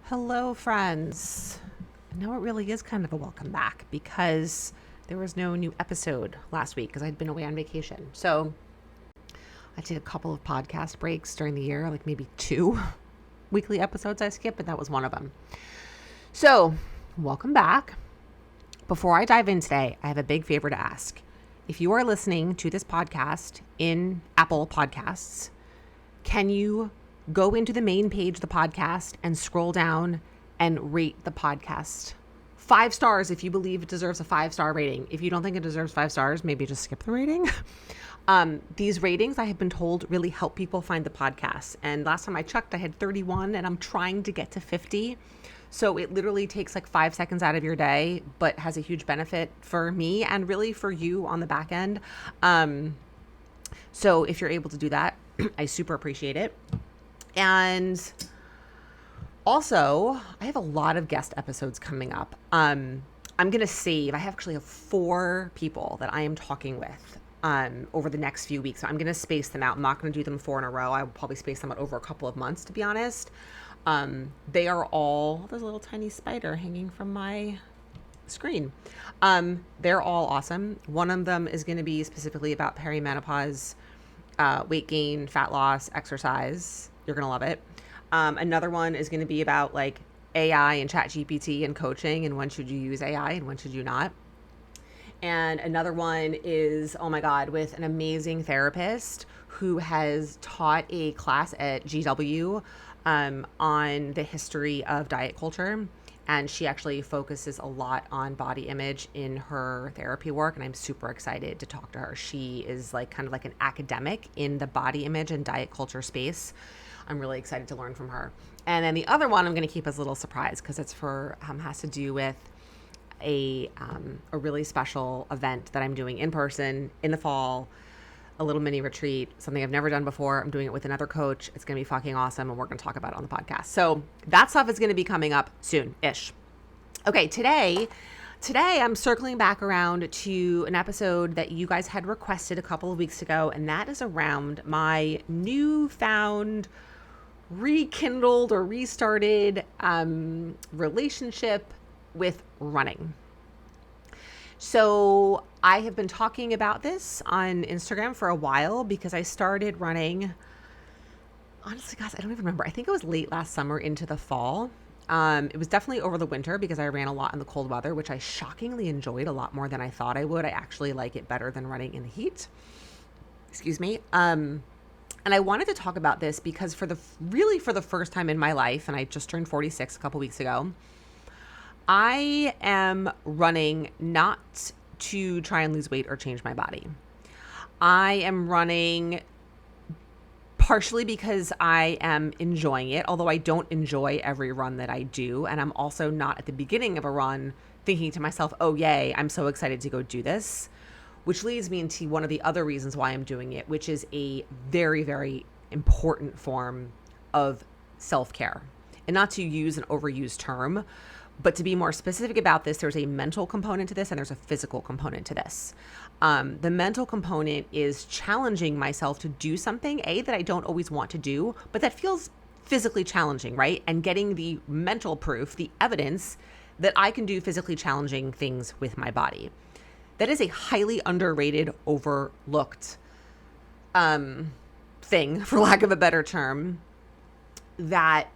Hello, friends. Now it really is kind of a welcome back because there was no new episode last week because I'd been away on vacation. So I did a couple of podcast breaks during the year, like maybe two weekly episodes I skipped, but that was one of them. So, welcome back. Before I dive in today, I have a big favor to ask. If you are listening to this podcast in Apple Podcasts, can you go into the main page of the podcast and scroll down and rate the podcast? 5 stars if you believe it deserves a 5-star rating. If you don't think it deserves 5 stars, maybe just skip the rating. These ratings, I have been told, really help people find the podcast. And last time I checked, I had 31 and I'm trying to get to 50. So it literally takes like 5 seconds out of your day, but has a huge benefit for me and really for you on the back end. So if you're able to do that, I super appreciate it. And also, I have a lot of guest episodes coming up. I'm going to save, I actually have 4 people that I am talking with over the next few weeks. So I'm going to space them out. I'm not going to do them 4 in a row. I will probably space them out over a couple of months, to be honest. They are all, there's a little tiny spider hanging from my screen. They're all awesome. One of them is going to be specifically about perimenopause, weight gain, fat loss, exercise. You're going to love it. Another one is going to be about like AI and ChatGPT and coaching and when should you use AI and when should you not. And another one is, oh my God, with an amazing therapist who has taught a class at GW on the history of diet culture. And she actually focuses a lot on body image in her therapy work. And I'm super excited to talk to her. She is like kind of like an academic in the body image and diet culture space. I'm really excited to learn from her. And then the other one I'm going to keep as a little surprise because it's for, has to do with a really special event that I'm doing in person in the fall, a little mini retreat, something I've never done before. I'm doing it with another coach. It's going to be fucking awesome. And we're going to talk about it on the podcast. So that stuff is going to be coming up soon-ish. Okay, today I'm circling back around to an episode that you guys had requested a couple of weeks ago. And that is around my newfound, rekindled or restarted relationship with running. So I have been talking about this on Instagram for a while because I started running, honestly, guys, I don't even remember. I think it was late last summer into the fall. It was definitely over the winter because I ran a lot in the cold weather, which I shockingly enjoyed a lot more than I thought I would. I actually like it better than running in the heat. Excuse me. And I wanted to talk about this because for the first time in my life, and I just turned 46 a couple weeks ago, I am running not to try and lose weight or change my body. I am running partially because I am enjoying it, although I don't enjoy every run that I do. And I'm also not at the beginning of a run thinking to myself, oh, yay, I'm so excited to go do this, which leads me into one of the other reasons why I'm doing it, which is a very, very important form of self-care. And not to use an overused term, but to be more specific about this, there's a mental component to this and there's a physical component to this. The mental component is challenging myself to do something, that I don't always want to do, but that feels physically challenging, right? And getting the mental proof, the evidence that I can do physically challenging things with my body. That is a highly underrated, overlooked thing, for lack of a better term, that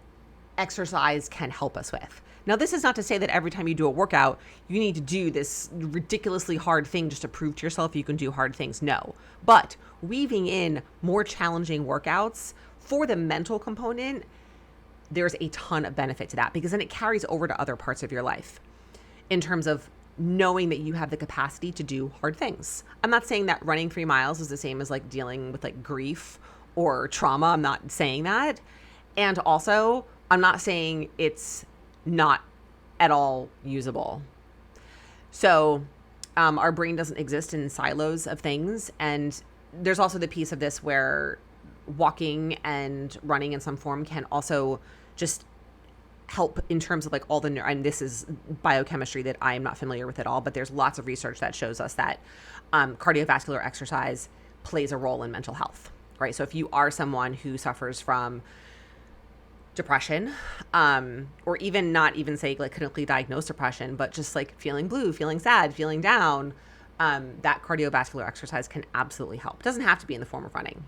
exercise can help us with. Now, this is not to say that every time you do a workout, you need to do this ridiculously hard thing just to prove to yourself you can do hard things. No. But weaving in more challenging workouts for the mental component, there's a ton of benefit to that because then it carries over to other parts of your life in terms of knowing that you have the capacity to do hard things. I'm not saying that running 3 miles is the same as like dealing with like grief or trauma. I'm not saying that. And also, I'm not saying it's not at all usable. So our brain doesn't exist in silos of things. And there's also the piece of this where walking and running in some form can also just help in terms of like all the, and this is biochemistry that I am not familiar with at all, but there's lots of research that shows us that cardiovascular exercise plays a role in mental health, right? So if you are someone who suffers from depression, or even not even say like clinically diagnosed depression, but just like feeling blue, feeling sad, feeling down, that cardiovascular exercise can absolutely help. It doesn't have to be in the form of running.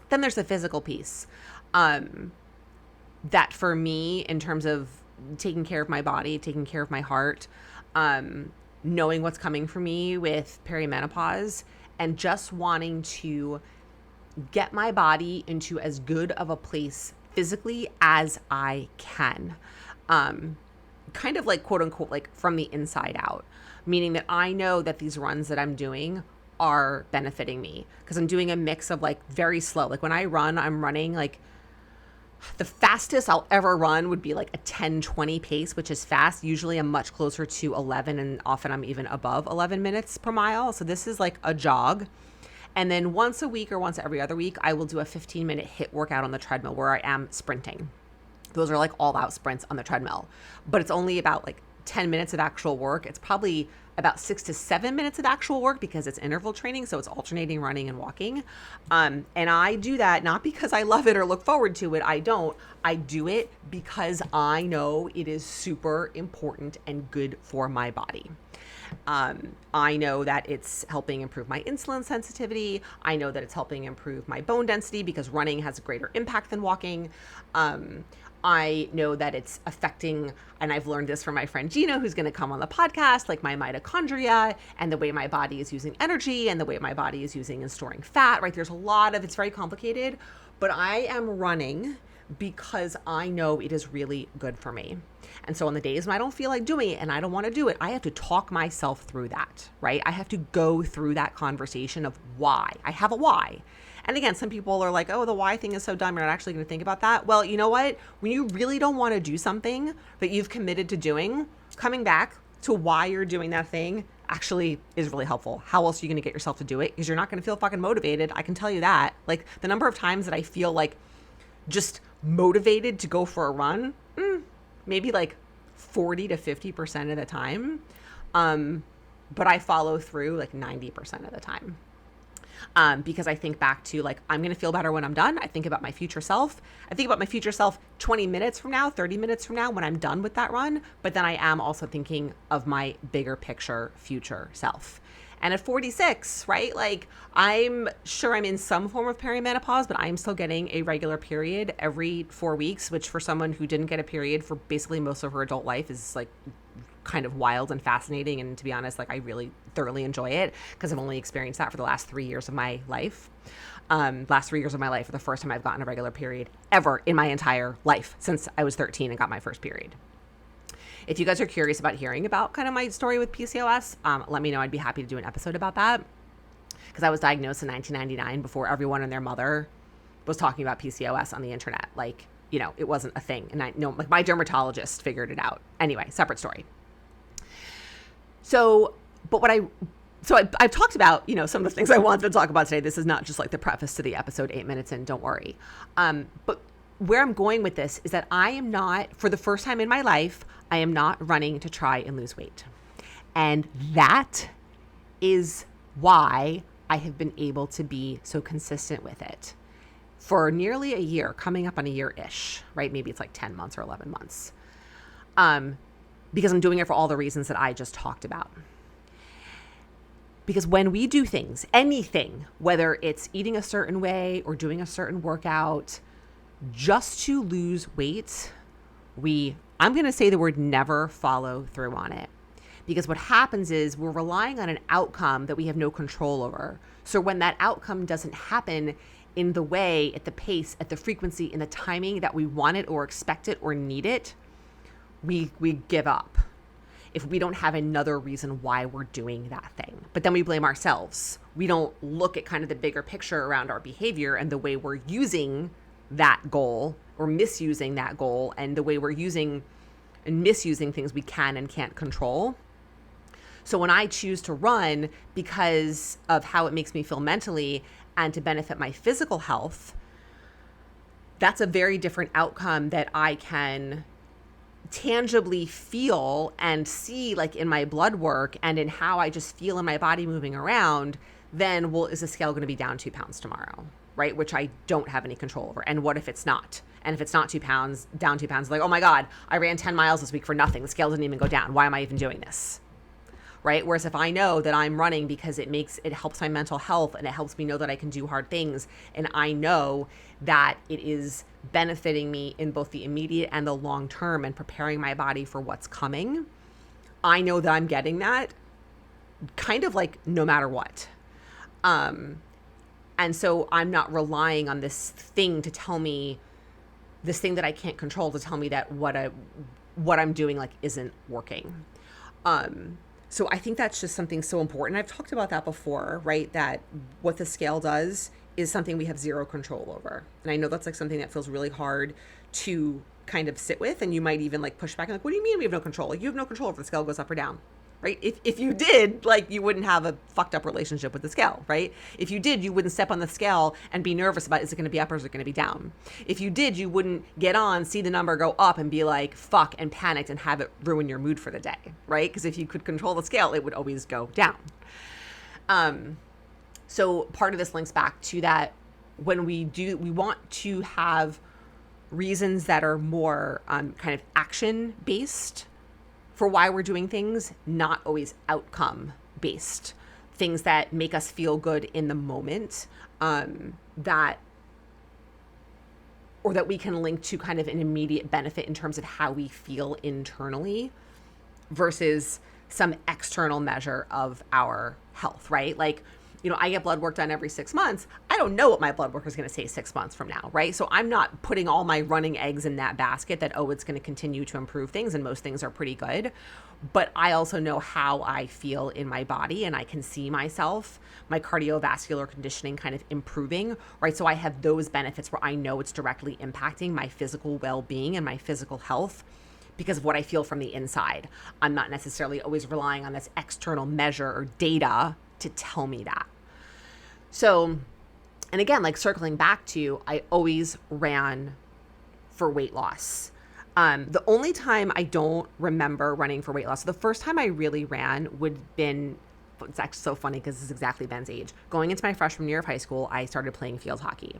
Then there's the physical piece. That for me, in terms of taking care of my body, taking care of my heart, knowing what's coming for me with perimenopause, and just wanting to get my body into as good of a place physically as I can. Kind of like quote unquote, like from the inside out, meaning that I know that these runs that I'm doing are benefiting me because I'm doing a mix of like very slow. Like when I run, I'm running like the fastest I'll ever run would be like a 10-20 pace, which is fast. Usually I'm much closer to 11 and often I'm even above 11 minutes per mile. So this is like a jog. And then once a week or once every other week, I will do a 15-minute HIIT workout on the treadmill where I am sprinting. Those are like all out sprints on the treadmill, but it's only about like 10 minutes of actual work. It's probably about 6 to 7 minutes of actual work because it's interval training. So it's alternating running and walking. And I do that not because I love it or look forward to it. I don't. I do it because I know it is super important and good for my body. I know that it's helping improve my insulin sensitivity. I know that it's helping improve my bone density because running has a greater impact than walking. I know that it's affecting, and I've learned this from my friend Gina, who's going to come on the podcast, like my mitochondria and the way my body is using energy and the way my body is using and storing fat, right? There's a lot of, it's very complicated, but I am running because I know it is really good for me. And so on the days when I don't feel like doing it and I don't want to do it, I have to talk myself through that, right? I have to go through that conversation of why. I have a why. And again, some people are like, oh, the why thing is so dumb. You're not actually going to think about that. Well, you know what? When you really don't want to do something that you've committed to doing, coming back to why you're doing that thing actually is really helpful. How else are you going to get yourself to do it? Because you're not going to feel fucking motivated. I can tell you that. Like the number of times that I feel like just motivated to go for a run, maybe like 40 to 50% of the time. But I follow through like 90% of the time. Because I think back to like, I'm going to feel better when I'm done. I think about my future self. I think about my future self 20 minutes from now, 30 minutes from now when I'm done with that run. But then I am also thinking of my bigger picture future self. And at 46, right, like I'm sure I'm in some form of perimenopause, but I'm still getting a regular period every 4 weeks, which for someone who didn't get a period for basically most of her adult life is like kind of wild and fascinating. And to be honest, like I really thoroughly enjoy it because I've only experienced that for the last 3 years of my life. Last 3 years of my life are the first time I've gotten a regular period ever in my entire life since I was 13 and got my first period. If you guys are curious about hearing about kind of my story with PCOS, let me know. I'd be happy to do an episode about that because I was diagnosed in 1999 before everyone and their mother was talking about PCOS on the internet. Like, you know, it wasn't a thing. And I know like my dermatologist figured it out. Anyway, separate story. So, but I've talked about, you know, some of the things I wanted to talk about today. This is not just like the preface to the episode, 8 minutes in, don't worry. But where I'm going with this is that I am not, for the first time in my life, I am not running to try and lose weight. And that is why I have been able to be so consistent with it for nearly a year, coming up on a year-ish, right? Maybe it's like 10 months or 11 months. Because I'm doing it for all the reasons that I just talked about. Because when we do things, anything, whether it's eating a certain way or doing a certain workout, just to lose weight, I'm going to say the word never follow through on it. Because what happens is we're relying on an outcome that we have no control over. So when that outcome doesn't happen in the way, at the pace, at the frequency, in the timing that we want it or expect it or need it, we give up if we don't have another reason why we're doing that thing. But then we blame ourselves. We don't look at kind of the bigger picture around our behavior and the way we're using that goal or misusing that goal and the way we're using and misusing things we can and can't control. So when I choose to run because of how it makes me feel mentally and to benefit my physical health, that's a very different outcome that I can tangibly feel and see like in my blood work and in how I just feel in my body moving around, then is the scale going to be down 2 pounds tomorrow? right? Which I don't have any control over. And what if it's not? And if it's not 2 pounds, down 2 pounds, like, oh my God, I ran 10 miles this week for nothing. The scale didn't even go down. Why am I even doing this? Right? Whereas if I know that I'm running because it helps my mental health and it helps me know that I can do hard things, and I know that it is benefiting me in both the immediate and the long term and preparing my body for what's coming, I know that I'm getting that kind of like no matter what. And so I'm not relying on this thing to tell me, this thing that I can't control to tell me that what I'm doing like isn't working. So I think that's just something so important. I've talked about that before, right? That what the scale does is something we have zero control over. And I know that's like something that feels really hard to kind of sit with. And you might even like push back and like, what do you mean we have no control? Like, you have no control if the scale goes up or down, right? If you did, like, you wouldn't have a fucked up relationship with the scale, right? If you did, you wouldn't step on the scale and be nervous about, is it going to be up or is it going to be down? If you did, you wouldn't get on, see the number go up and be like, fuck, and panicked and have it ruin your mood for the day, right? Because if you could control the scale, it would always go down. So part of this links back to that when we want to have reasons that are more kind of action based for why we're doing things, not always outcome based. Things that make us feel good in the moment, that we can link to kind of an immediate benefit in terms of how we feel internally versus some external measure of our health, right? Like, you know, I get blood work done every 6 months. I don't know what my blood work is going to say 6 months from now, right? So I'm not putting all my running eggs in that basket that, oh, it's going to continue to improve things, and most things are pretty good. But I also know how I feel in my body, and I can see myself, my cardiovascular conditioning kind of improving, right? So I have those benefits where I know it's directly impacting my physical well-being and my physical health because of what I feel from the inside. I'm not necessarily always relying on this external measure or data to tell me that. So, and again, like circling back to, I always ran for weight loss. The only time I don't remember running for weight loss, so the first time I really ran would have been, it's actually so funny because this is exactly Ben's age. Going into my freshman year of high school, I started playing field hockey.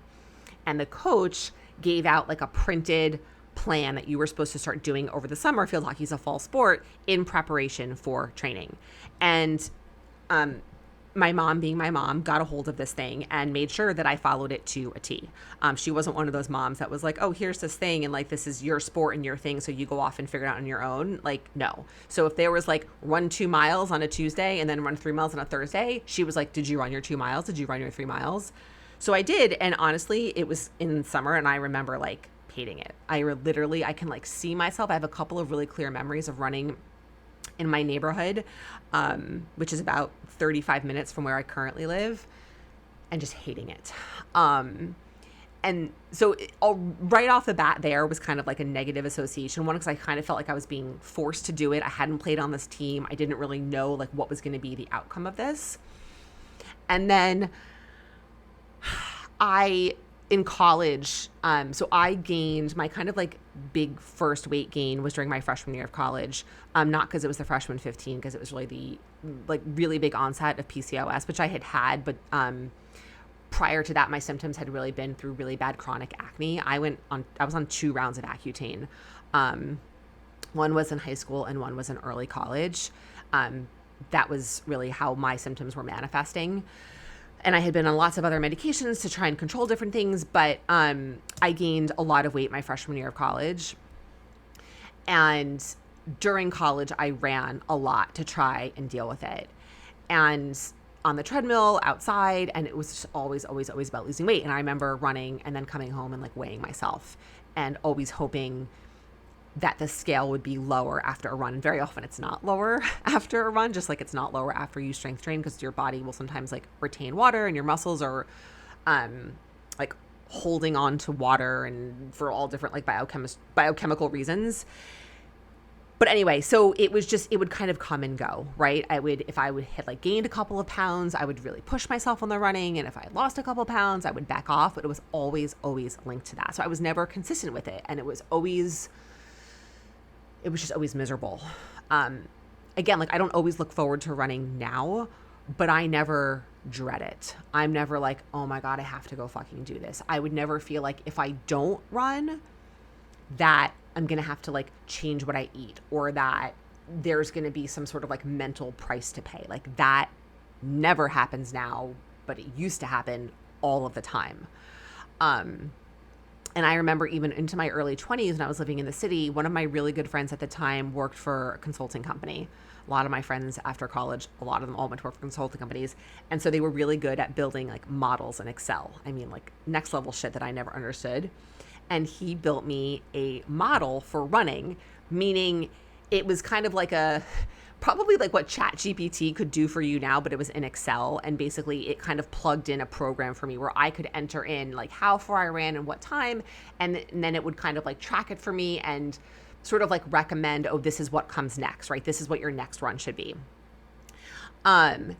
And the coach gave out like a printed plan that you were supposed to start doing over the summer. Field hockey is a fall sport, in preparation for training. And my mom, being my mom, got a hold of this thing and made sure that I followed it to a T. She wasn't one of those moms that was like, oh, here's this thing, and like, this is your sport and your thing, so you go off and figure it out on your own. Like, no. So if there was like, run 2 miles on a Tuesday and then run 3 miles on a Thursday, she was like, did you run your 2 miles? Did you run your 3 miles? So I did. And honestly, it was in summer, and I remember like hating it. I can like see myself. I have a couple of really clear memories of running in my neighborhood, which is about 35 minutes from where I currently live, and just hating it. And so right off the bat there was kind of like a negative association. One, because I kind of felt like I was being forced to do it. I hadn't played on this team. I didn't really know like what was going to be the outcome of this. And then in college, so I gained my kind of like big first weight gain was during my freshman year of college. Not because it was the freshman 15, because it was really the like really big onset of PCOS, which I had, but prior to that, my symptoms had really been through really bad chronic acne. I was on 2 rounds of Accutane. One was in high school and one was in early college. That was really how my symptoms were manifesting. And I had been on lots of other medications to try and control different things, but I gained a lot of weight my freshman year of college. And during college, I ran a lot to try and deal with it. And on the treadmill, outside, and it was just always about losing weight. And I remember running and then coming home and like weighing myself and always hoping that the scale would be lower after a run. And very often it's not lower after a run, just like it's not lower after you strength train, because your body will sometimes like retain water and your muscles are like holding on to water, and for all different like biochemical reasons. But anyway, so it would kind of come and go, right? If I would hit like gained a couple of pounds, I would really push myself on the running. And if I lost a couple of pounds, I would back off, but it was always linked to that. So I was never consistent with it. And it was just always miserable. Again, like I don't always look forward to running now, but I never dread it. I'm never like, oh my God, I have to go fucking do this. I would never feel like if I don't run, that I'm going to have to like change what I eat, or that there's going to be some sort of like mental price to pay. Like that never happens now, but it used to happen all of the time. And I remember even into my early 20s when I was living in the city, one of my really good friends at the time worked for a consulting company. A lot of my friends after college, a lot of them all went to work for consulting companies. And so they were really good at building like models in Excel. I mean, like next level shit that I never understood. And he built me a model for running, meaning it was kind of like probably like what ChatGPT could do for you now, but it was in Excel. And basically it kind of plugged in a program for me where I could enter in like how far I ran and what time. And then it would kind of like track it for me and sort of like recommend, oh, this is what comes next, right? This is what your next run should be. And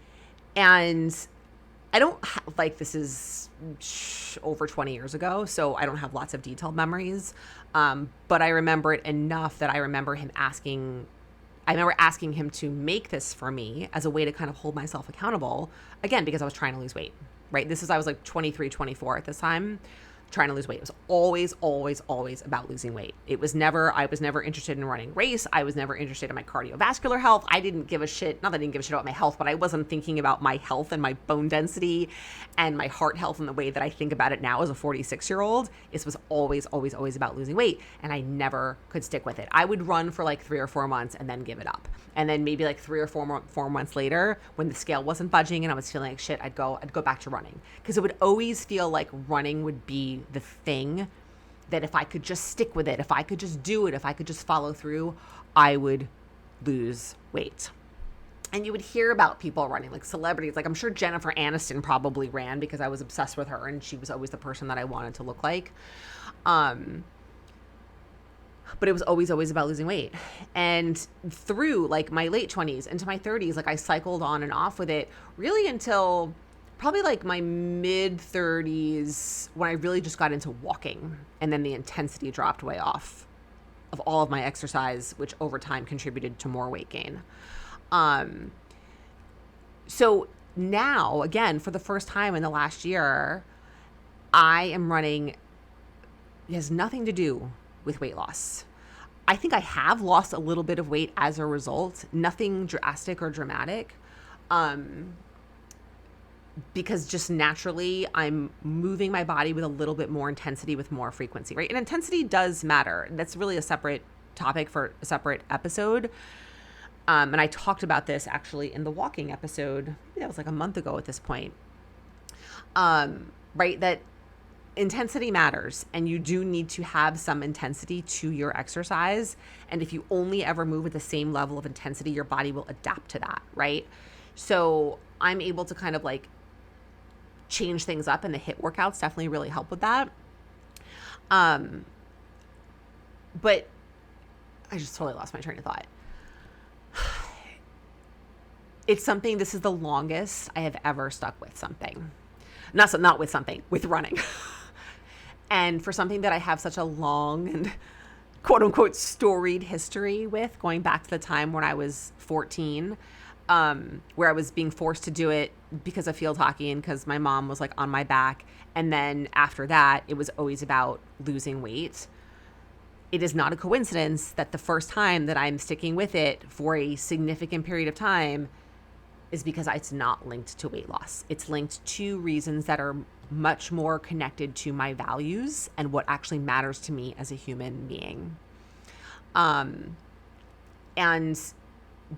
I don't like, this is over 20 years ago, so I don't have lots of detailed memories. But I remember it enough that I remember asking him to make this for me as a way to kind of hold myself accountable, again, because I was trying to lose weight, right? I was like 23, 24 at this time, trying to lose weight. It was always, always, always about losing weight. I was never interested in running a race. I was never interested in my cardiovascular health. I didn't give a shit, not that I didn't give a shit about my health, but I wasn't thinking about my health and my bone density and my heart health in the way that I think about it now as a 46-year-old. It was always, always, always about losing weight. And I never could stick with it. I would run for like 3 or 4 months and then give it up. And then maybe like 3 or 4 months later, when the scale wasn't budging and I was feeling like shit, I'd go back to running. Because it would always feel like running would be the thing that if I could just stick with it, if I could just do it, if I could just follow through, I would lose weight. And you would hear about people running, like celebrities. Like I'm sure Jennifer Aniston probably ran because I was obsessed with her and she was always the person that I wanted to look like. But it was always, always about losing weight. And through like my late 20s into my 30s, like I cycled on and off with it really until probably like my mid 30s, when I really just got into walking, and then the intensity dropped way off of all of my exercise, which over time contributed to more weight gain. So now, again, for the first time in the last year, I am running. It has nothing to do with weight loss. I think I have lost a little bit of weight as a result, nothing drastic or dramatic. Because just naturally I'm moving my body with a little bit more intensity, with more frequency, right? And intensity does matter. That's really a separate topic for a separate episode. And I talked about this actually in the walking episode. That was like a month ago at this point. Right? That intensity matters, and you do need to have some intensity to your exercise. And if you only ever move with the same level of intensity, your body will adapt to that, right? So I'm able to kind of like change things up, and the HIIT workouts definitely really help with that. But I just totally lost my train of thought. This is the longest I have ever stuck with something. Not with something, with running. And for something that I have such a long and quote unquote storied history with, going back to the time when I was 14, where I was being forced to do it because of field hockey and because my mom was like on my back. And then after that, it was always about losing weight. It is not a coincidence that the first time that I'm sticking with it for a significant period of time is because it's not linked to weight loss. It's linked to reasons that are much more connected to my values and what actually matters to me as a human being. And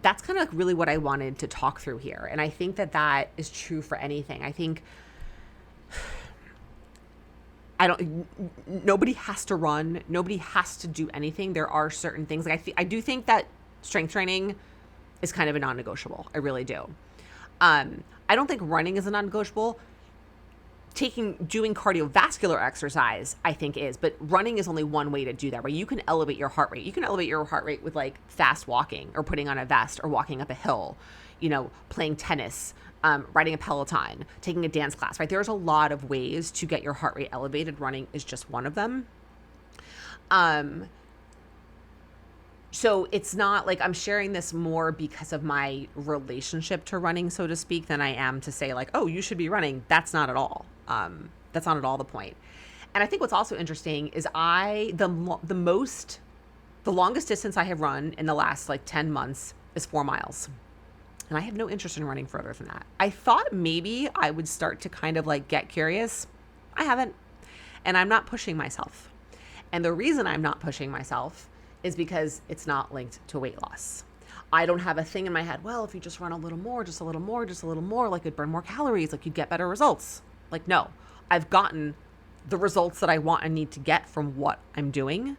that's kind of like really what I wanted to talk through here. And I think that that is true for anything. I think nobody has to run. Nobody has to do anything. There are certain things. Like I do think that strength training is kind of a non-negotiable. I really do. I don't think running is a non-negotiable. Doing cardiovascular exercise, I think is, but running is only one way to do that, right? You can elevate your heart rate. You can elevate your heart rate with like fast walking or putting on a vest or walking up a hill, playing tennis, riding a Peloton, taking a dance class, right? There's a lot of ways to get your heart rate elevated. Running is just one of them. So it's not like I'm sharing this more because of my relationship to running, so to speak, than I am to say like, oh, you should be running. That's not at all. That's not at all the point. And I think what's also interesting is the longest distance I have run in the last like 10 months is 4 miles. And I have no interest in running further than that. I thought maybe I would start to kind of like get curious. I haven't. And I'm not pushing myself. And the reason I'm not pushing myself is because it's not linked to weight loss. I don't have a thing in my head, well, if you just run a little more, just a little more, just a little more, like you'd burn more calories, like you'd get better results. Like, no, I've gotten the results that I want and need to get from what I'm doing.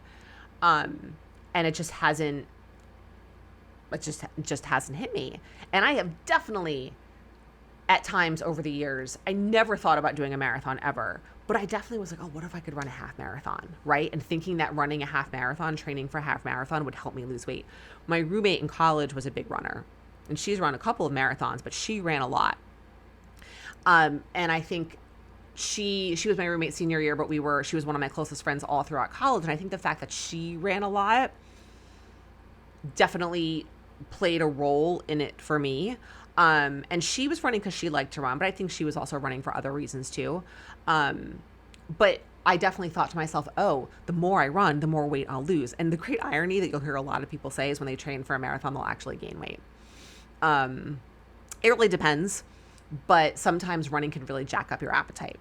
And it just hasn't hit me. And I have definitely, at times over the years, I never thought about doing a marathon ever, but I definitely was like, oh, what if I could run a half marathon, right? And thinking that running a half marathon, training for a half marathon would help me lose weight. My roommate in college was a big runner, and she's run a couple of marathons, but she ran a lot. And I think she was my roommate senior year, but she was one of my closest friends all throughout college. And I think the fact that she ran a lot definitely played a role in it for me. And she was running because she liked to run, but I think she was also running for other reasons too. But I definitely thought to myself, oh, the more I run, the more weight I'll lose. And the great irony that you'll hear a lot of people say is when they train for a marathon, they'll actually gain weight. It really depends, but sometimes running can really jack up your appetite.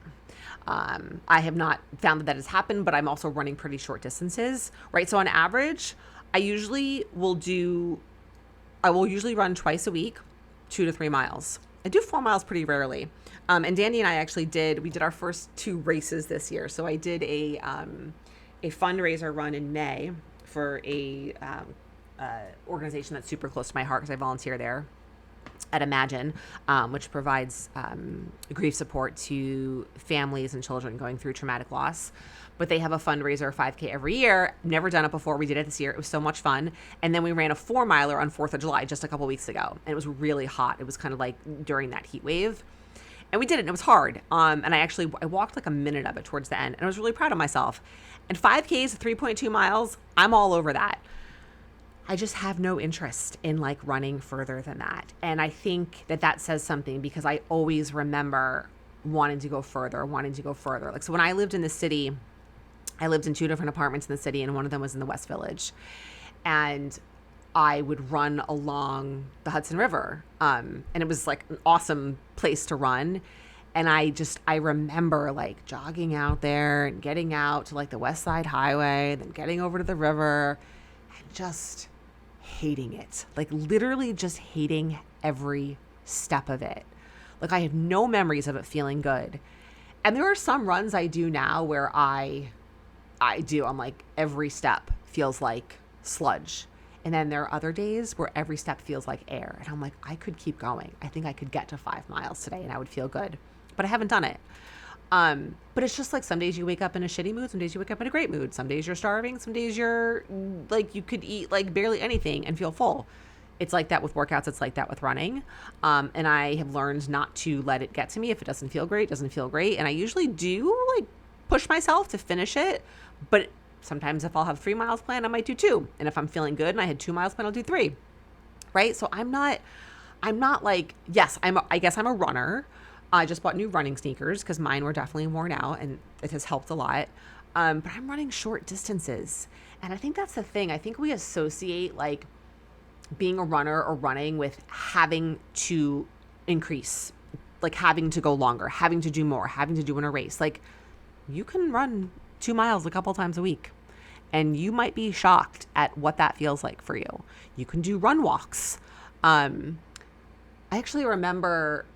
I have not found that has happened, but I'm also running pretty short distances, right? So on average, I will usually run twice a week, 2 to 3 miles. I do 4 miles pretty rarely. And Danny and I actually we did our first 2 races this year. So I did a fundraiser run in May for a organization that's super close to my heart because I volunteer there at Imagine, which provides grief support to families and children going through traumatic loss. But they have a fundraiser 5K every year. Never done it before. We did it this year. It was so much fun. And then we ran a 4 miler on 4th of July just a couple weeks ago. And it was really hot. It was kind of like during that heat wave. And we did it, and it was hard. And I walked like a minute of it towards the end, and I was really proud of myself. And 5Ks, 3.2 miles, I'm all over that. I just have no interest in like running further than that. And I think that says something because I always remember wanting to go further. Like, so when I lived in the city, I lived in 2 different apartments in the city, and one of them was in the West Village. And I would run along the Hudson River. And it was like an awesome place to run. And I remember like jogging out there and getting out to like the West Side Highway, then getting over to the river and just hating it. Like literally just hating every step of it. Like I have no memories of it feeling good. And there are some runs I do now where I'm like every step feels like sludge. And then there are other days where every step feels like air. And I'm like, I could keep going. I think I could get to 5 miles today and I would feel good. But I haven't done it. But it's just like some days you wake up in a shitty mood. Some days you wake up in a great mood. Some days you're starving. Some days you're like, you could eat like barely anything and feel full. It's like that with workouts. It's like that with running. And I have learned not to let it get to me. If it doesn't feel great, it doesn't feel great. And I usually do like push myself to finish it. But sometimes if I'll have 3 miles planned, I might do 2. And if I'm feeling good and I had 2 miles planned, I'll do 3. Right? So I'm not like, yes, I guess I'm a runner. I just bought new running sneakers because mine were definitely worn out and it has helped a lot. But I'm running short distances. And I think that's the thing. I think we associate like being a runner or running with having to increase, like having to go longer, having to do more, having to do in a race. Like you can run 2 miles a couple times a week and you might be shocked at what that feels like for you. You can do run walks. I actually remember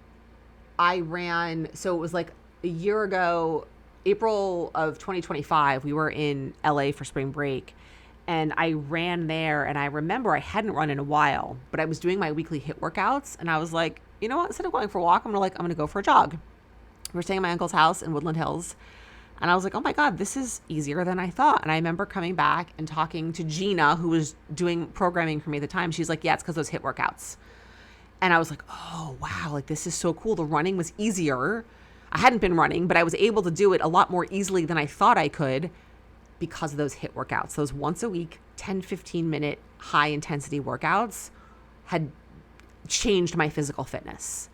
so it was like a year ago, April of 2025, we were in LA for spring break and I ran there and I remember I hadn't run in a while, but I was doing my weekly HIIT workouts and I was like, you know what, instead of going for a walk, I'm going to go for a jog. We were staying at my uncle's house in Woodland Hills. And I was like, oh my God, this is easier than I thought. And I remember coming back and talking to Gina, who was doing programming for me at the time. She's like, yeah, it's because those HIIT workouts. And I was like, oh, wow, like this is so cool. The running was easier. I hadn't been running, but I was able to do it a lot more easily than I thought I could because of those HIIT workouts. Those once a week, 10, 15-minute high intensity workouts had changed my physical fitness.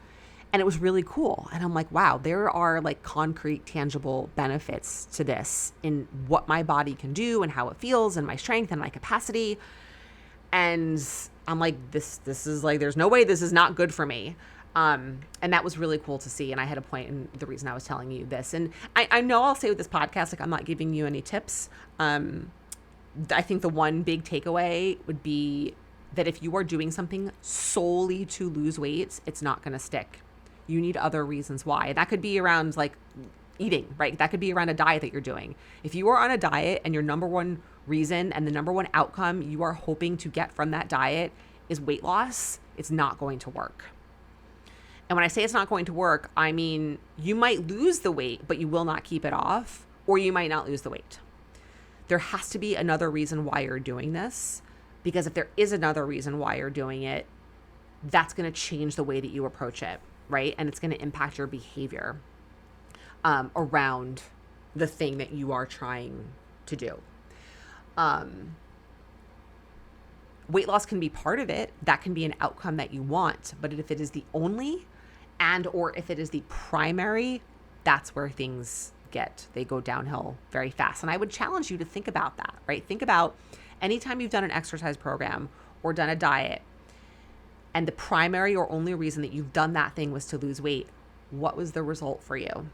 And it was really cool. And I'm like, wow, there are like concrete, tangible benefits to this in what my body can do and how it feels and my strength and my capacity. And I'm like, this is like, there's no way this is not good for me. And that was really cool to see. And I had a point in the reason I was telling you this. And I know I'll say with this podcast, like I'm not giving you any tips. I think the one big takeaway would be that if you are doing something solely to lose weight, it's not going to stick. You need other reasons why. That could be around like eating, right? That could be around a diet that you're doing. If you are on a diet and your number one reason and the number one outcome you are hoping to get from that diet is weight loss, it's not going to work. And when I say it's not going to work, I mean, you might lose the weight, but you will not keep it off, or you might not lose the weight. There has to be another reason why you're doing this, because if there is another reason why you're doing it, that's going to change the way that you approach it, right? And it's going to impact your behavior around the thing that you are trying to do. Weight loss can be part of it. That can be an outcome that you want. But if it is the only or if it is the primary, that's where things they go downhill very fast. And I would challenge you to think about that, right? Think about anytime you've done an exercise program or done a diet, and the primary or only reason that you've done that thing was to lose weight, what was the result for you?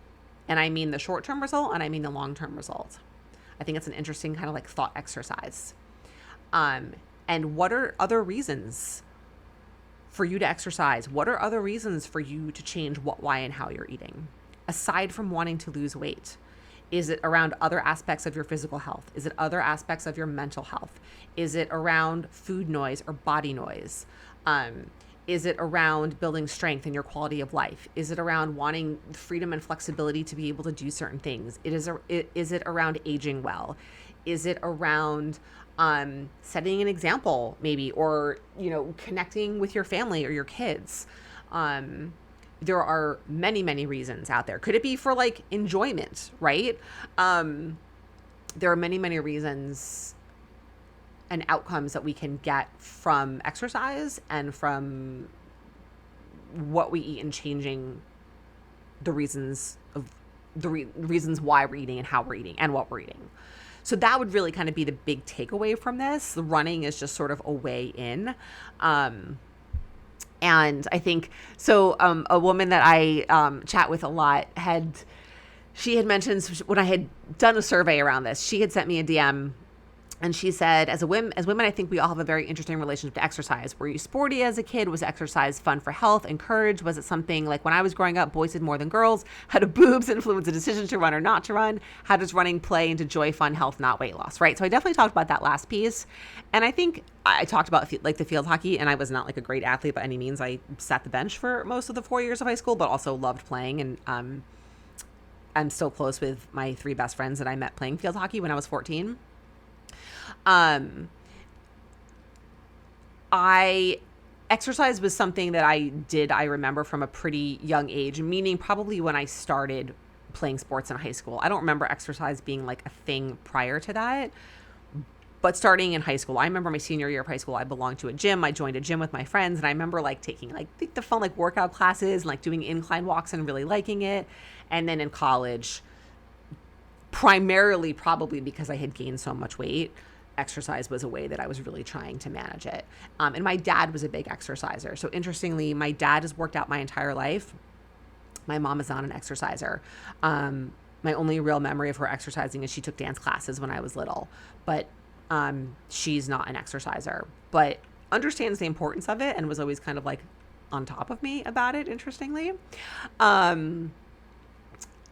And I mean the short-term result, and I mean the long-term result. I think it's an interesting kind of like thought exercise. And what are other reasons for you to exercise? What are other reasons for you to change what, why, and how you're eating? Aside from wanting to lose weight, is it around other aspects of your physical health? Is it other aspects of your mental health? Is it around food noise or body noise? Is it around building strength in your quality of life? Is it around wanting freedom and flexibility to be able to do certain things? Is it around aging well? Is it around setting an example maybe, or, connecting with your family or your kids? There are many, many reasons out there. Could it be for like enjoyment, right? There are many, many reasons and outcomes that we can get from exercise and from what we eat and changing the reasons reasons why we're eating and how we're eating and what we're eating. So that would really kind of be the big takeaway from this. The running is just sort of a way in. And I think, so a woman that I chat with a lot she had mentioned when I had done a survey around this, she had sent me a DM. And she said, as women, I think we all have a very interesting relationship to exercise. Were you sporty as a kid? Was exercise fun for health and courage? Was it something like when I was growing up, boys did more than girls? How do boobs influence the decision to run or not to run? How does running play into joy, fun, health, not weight loss, right? So I definitely talked about that last piece. And I think I talked about like the field hockey, and I was not like a great athlete by any means. I sat the bench for most of the 4 years of high school, but also loved playing. And I'm still close with my 3 best friends that I met playing field hockey when I was 14. Exercise was something that I remember from a pretty young age, meaning probably when I started playing sports in high school. I don't remember exercise being like a thing prior to that, but starting in high school, I remember my senior year of high school, I belonged to a gym. I joined a gym with my friends, and I remember like taking like the fun like workout classes and like doing incline walks and really liking it. And then in college, primarily probably because I had gained so much weight, exercise was a way that I was really trying to manage it. And my dad was a big exerciser. So interestingly, my dad has worked out my entire life. My mom is not an exerciser. My only real memory of her exercising is she took dance classes when I was little, but she's not an exerciser, but understands the importance of it and was always kind of like on top of me about it, interestingly.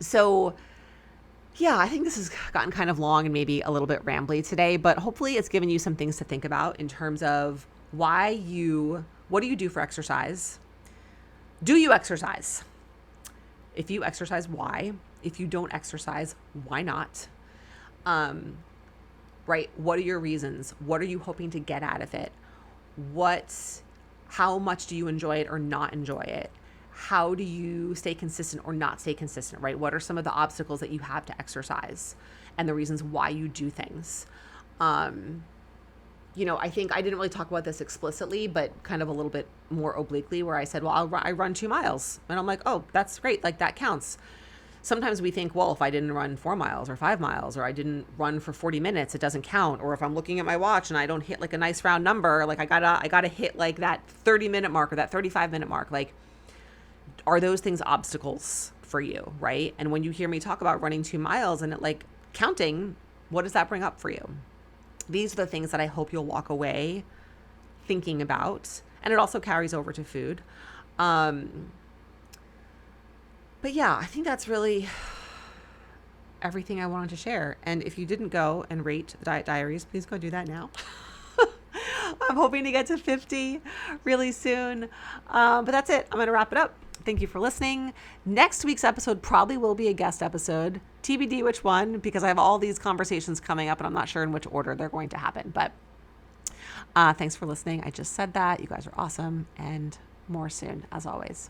So yeah, I think this has gotten kind of long and maybe a little bit rambly today, but hopefully it's given you some things to think about in terms of what do you do for exercise? Do you exercise? If you exercise, why? If you don't exercise, why not? Right? What are your reasons? What are you hoping to get out of it? How much do you enjoy it or not enjoy it? How do you stay consistent or not stay consistent, right? What are some of the obstacles that you have to exercise? and the reasons why you do things. I think I didn't really talk about this explicitly, but kind of a little bit more obliquely, where I said, well, I run 2 miles. And I'm like, oh, that's great. Like, that counts. Sometimes we think, well, if I didn't run 4 miles or 5 miles, or I didn't run for 40 minutes, it doesn't count. Or if I'm looking at my watch and I don't hit like a nice round number, like I gotta hit like that 30-minute mark or that 35-minute mark. Like, are those things obstacles for you, right? And when you hear me talk about running 2 miles and it like counting, what does that bring up for you? These are the things that I hope you'll walk away thinking about. And it also carries over to food. But yeah, I think that's really everything I wanted to share. And if you didn't go and rate the Diet Diaries, please go do that now. I'm hoping to get to 50 really soon. But that's it. I'm going to wrap it up. Thank you for listening. Next week's episode probably will be a guest episode. TBD which one, because I have all these conversations coming up and I'm not sure in which order they're going to happen. But thanks for listening. I just said that. You guys are awesome, and more soon, as always.